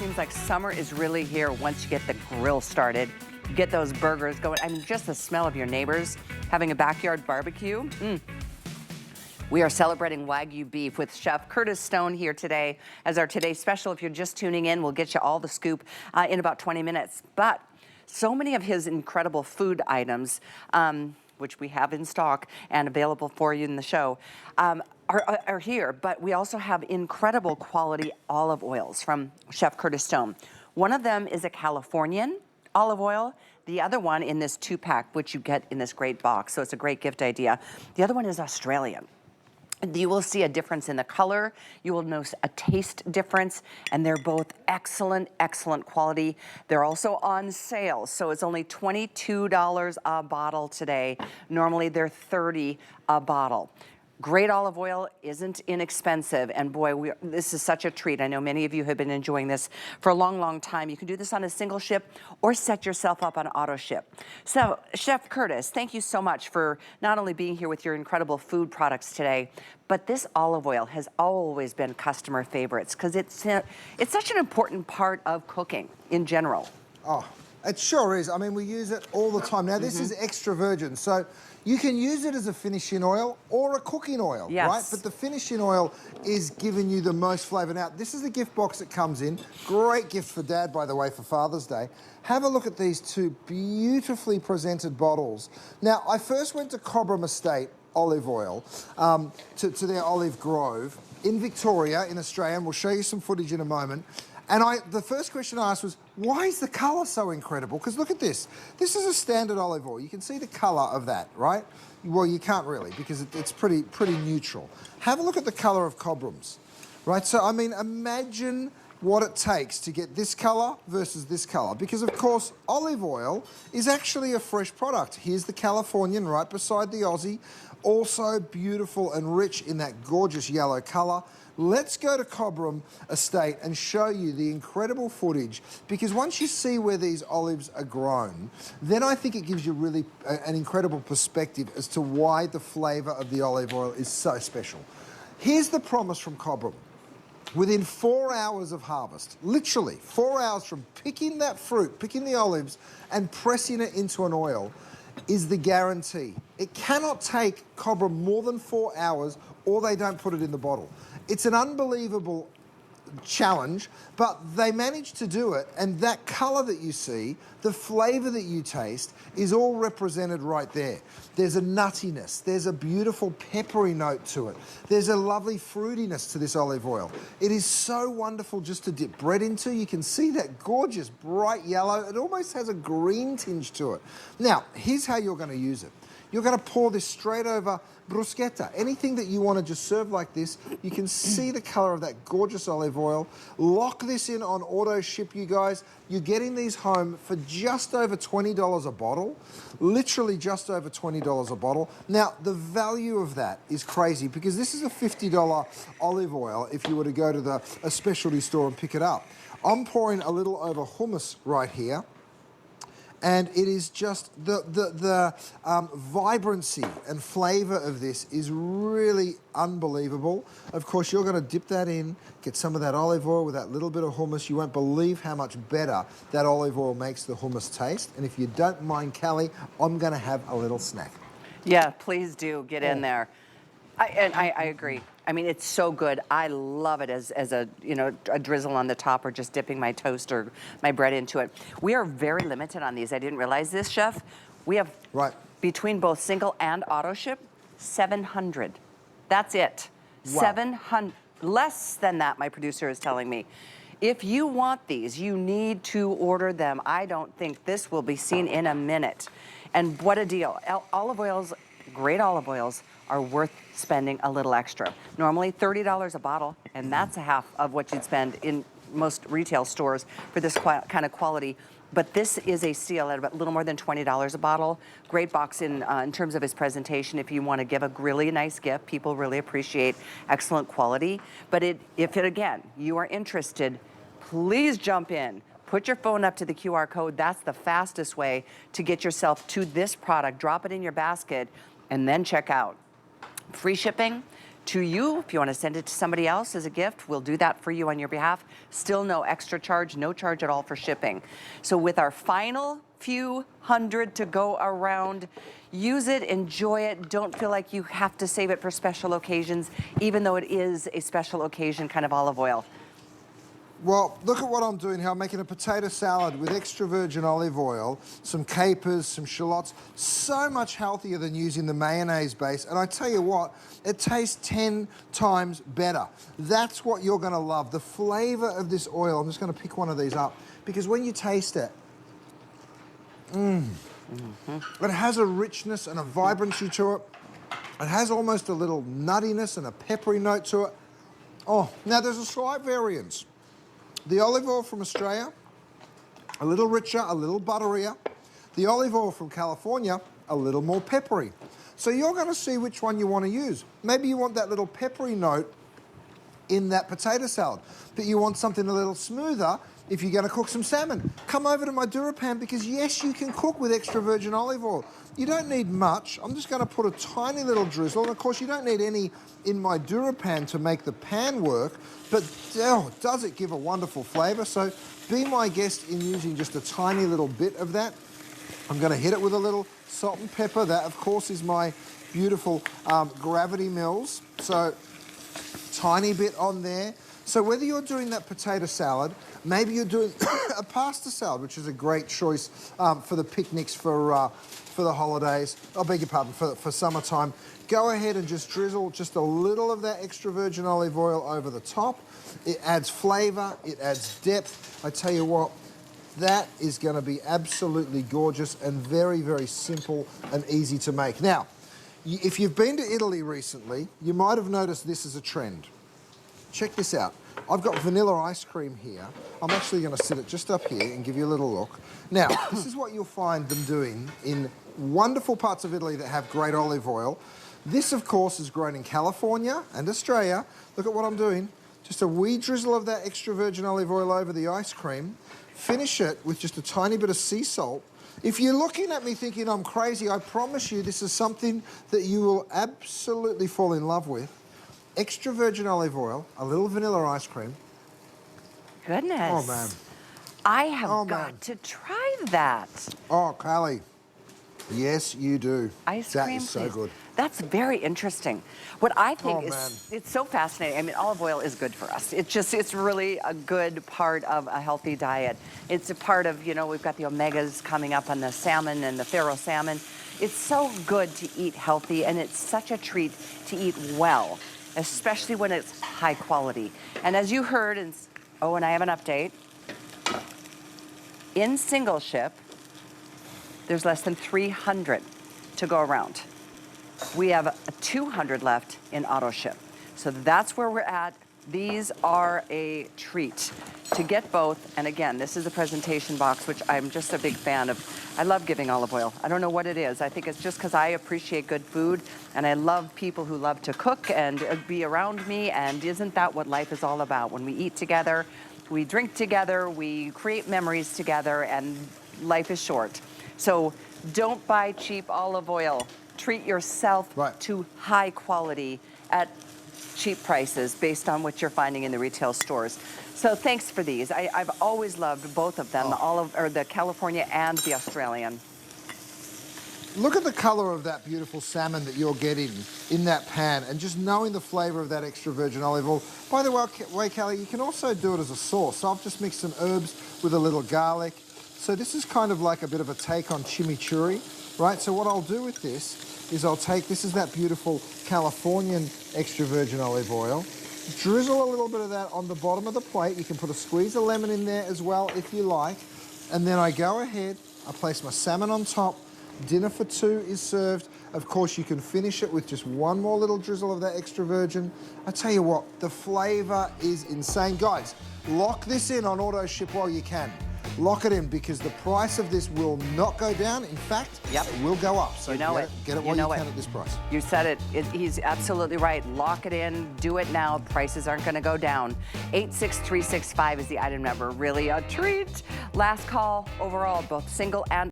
seems like summer is really here once you get the grill started. You get those burgers going. I mean, just the smell of your neighbors having a backyard barbecue. We are celebrating Wagyu beef with Chef Curtis Stone here today as our today's special. If you're just tuning in, we'll get you all the scoop in about 20 minutes. But so many of his incredible food items, which we have in stock and available for you in the show, are here. But we also have incredible quality olive oils from Chef Curtis Stone. One of them is a Californian olive oil. The other one in this 2-pack, which you get in this great box, so it's a great gift idea. The other one is Australian. You will see a difference in the color. You will notice a taste difference, and they're both excellent, excellent quality. They're also on sale, so it's only $22 a bottle today. Normally they're $30 a bottle. Great olive oil isn't inexpensive, and boy, this is such a treat. I know many of you have been enjoying this for a long, long time. You can do this on a single ship or set yourself up on auto ship. So, Chef Curtis, thank you so much for not only being here with your incredible food products today, but this olive oil has always been customer favorites because it's such an important part of cooking in general. Oh, it sure is. I mean, we use it all the time. Now, this is extra virgin, so you can use it as a finishing oil or a cooking oil, right? But the finishing oil is giving you the most flavour. Now, this is the gift box it comes in. Great gift for Dad, by the way, for Father's Day. Have a look at these two beautifully presented bottles. Now, I first went to Cobram Estate olive oil, to their olive grove in Victoria, in Australia, and we'll show you some footage in a moment. And the first question I asked was, why is the colour so incredible? Because look at this. This is a standard olive oil. You can see the colour of that, right? Well, you can't really because it's pretty neutral. Have a look at the colour of Cobram's, right? So, I mean, imagine what it takes to get this colour versus this colour. Because, of course, olive oil is actually a fresh product. Here's the Californian right beside the Aussie. Also beautiful and rich in that gorgeous yellow colour. Let's go to Cobram Estate and show you the incredible footage, because once you see where these olives are grown, then I think it gives you really an incredible perspective as to why the flavour of the olive oil is so special. Here's the promise from Cobram. Within 4 hours of harvest, literally 4 hours from picking that fruit, picking the olives and pressing it into an oil, is the guarantee. It cannot take Cobram more than 4 hours or they don't put it in the bottle. It's an unbelievable challenge, but they managed to do it, and that colour that you see, the flavour that you taste, is all represented right there. There's a nuttiness, there's a beautiful peppery note to it, there's a lovely fruitiness to this olive oil. It is so wonderful just to dip bread into. You can see that gorgeous bright yellow. It almost has a green tinge to it. Now, here's how you're going to use it. You're going to pour this straight over bruschetta. Anything that you want to just serve like this, you can see the colour of that gorgeous olive oil. Lock this in on auto ship, you guys. You're getting these home for just over $20 a bottle. Literally just over $20 a bottle. Now, the value of that is crazy because this is a $50 olive oil if you were to go to a specialty store and pick it up. I'm pouring a little over hummus right here. And it is just the vibrancy and flavour of this is really unbelievable. Of course, you're going to dip that in, get some of that olive oil with that little bit of hummus. You won't believe how much better that olive oil makes the hummus taste. And if you don't mind, Callie, I'm going to have a little snack. Yeah, please do get in there. I agree. I mean, it's so good. I love it as a, you know, a drizzle on the top or just dipping my toast or my bread into it. We are very limited on these. I didn't realize this, Chef. We have, between both single and auto ship, 700. That's it. Wow. 700. Less than that, my producer is telling me. If you want these, you need to order them. I don't think this will be seen in a minute. And what a deal. Olive oils, great olive oils, are worth spending a little extra. Normally $30 a bottle, and that's a half of what you'd spend in most retail stores for this kind of quality. But this is a steal at about a little more than $20 a bottle. Great box in terms of its presentation if you want to give a really nice gift. People really appreciate excellent quality. But if again, you are interested, please jump in. Put your phone up to the QR code. That's the fastest way to get yourself to this product. Drop it in your basket and then check out. Free shipping, to you. If you want to send it to somebody else as a gift, we'll do that for you on your behalf. Still no extra charge, no charge at all for shipping. So with our final few hundred to go around, use it, enjoy it. Don't feel like you have to save it for special occasions, even though it is a special occasion kind of olive oil. Well, look at what I'm doing here. I'm making a potato salad with extra virgin olive oil, some capers, some shallots. So much healthier than using the mayonnaise base. And I tell you what, it tastes 10 times better. That's what you're going to love. The flavor of this oil. I'm just going to pick one of these up because when you taste it, it has a richness and a vibrancy to it. It has almost a little nuttiness and a peppery note to it. Oh, now there's a slight variance. The olive oil from Australia, a little richer, a little butterier. The olive oil from California, a little more peppery. So you're going to see which one you want to use. Maybe you want that little peppery note in that potato salad, but you want something a little smoother if you're going to cook some salmon. Come over to my DuraPan because yes, you can cook with extra virgin olive oil. You don't need much. I'm just going to put a tiny little drizzle. And of course, you don't need any in my DuraPan to make the pan work, but oh, does it give a wonderful flavor? So be my guest in using just a tiny little bit of that. I'm going to hit it with a little salt and pepper. That, of course, is my beautiful Gravity Mills. So tiny bit on there. So whether you're doing that potato salad, maybe you're doing a pasta salad, which is a great choice for the picnics for the holidays. I beg your pardon, for summertime. Go ahead and just drizzle just a little of that extra virgin olive oil over the top. It adds flavor, it adds depth. I tell you what, that is going to be absolutely gorgeous and very, very simple and easy to make. Now, if you've been to Italy recently, you might have noticed this is a trend. Check this out. I've got vanilla ice cream here. I'm actually going to sit it just up here and give you a little look. Now, this is what you'll find them doing in wonderful parts of Italy that have great olive oil. This, of course, is grown in California and Australia. Look at what I'm doing. Just a wee drizzle of that extra virgin olive oil over the ice cream. Finish it with just a tiny bit of sea salt. If you're looking at me thinking I'm crazy, I promise you this is something that you will absolutely fall in love with. Extra virgin olive oil, a little vanilla ice cream. Goodness. Oh, man. I have got to try that. Oh, Callie. Yes, you do. Ice cream, cream, that is so good. That's very interesting. What I think is, it's so fascinating. I mean, olive oil is good for us. It's really a good part of a healthy diet. It's a part of, you know, we've got the omegas coming up on the salmon and the Faro salmon. It's so good to eat healthy, and it's such a treat to eat well, especially when it's high quality. And as you heard, and I have an update. In single ship, there's less than 300 to go around. We have 200 left in auto ship. So that's where we're at. These are a treat to get both. And again, this is a presentation box, which I'm just a big fan of. I love giving olive oil. I don't know what it is. I think it's just because I appreciate good food and I love people who love to cook and be around me. And isn't that what life is all about? When we eat together, we drink together, we create memories together, and life is short. So don't buy cheap olive oil. Treat yourself to high quality at cheap prices based on what you're finding in the retail stores. So thanks for these. I've always loved both of them, the California and the Australian. Look at the color of that beautiful salmon that you're getting in that pan, and just knowing the flavor of that extra virgin olive oil. By the way, Callie, you can also do it as a sauce. So I've just mixed some herbs with a little garlic. So this is kind of like a bit of a take on chimichurri, right? So what I'll do with this is this is that beautiful Californian extra virgin olive oil. Drizzle a little bit of that on the bottom of the plate. You can put a squeeze of lemon in there as well if you like. And then I go ahead, I place my salmon on top. Dinner for two is served. Of course, you can finish it with just one more little drizzle of that extra virgin. I tell you what, the flavor is insane. Guys, lock this in on auto ship while you can. Lock it in because the price of this will not go down. In fact, it will go up. So get it while you can at this price. You said it. He's absolutely right. Lock it in. Do it now. Prices aren't going to go down. 86365 is the item number. Really a treat. Last call overall, both single and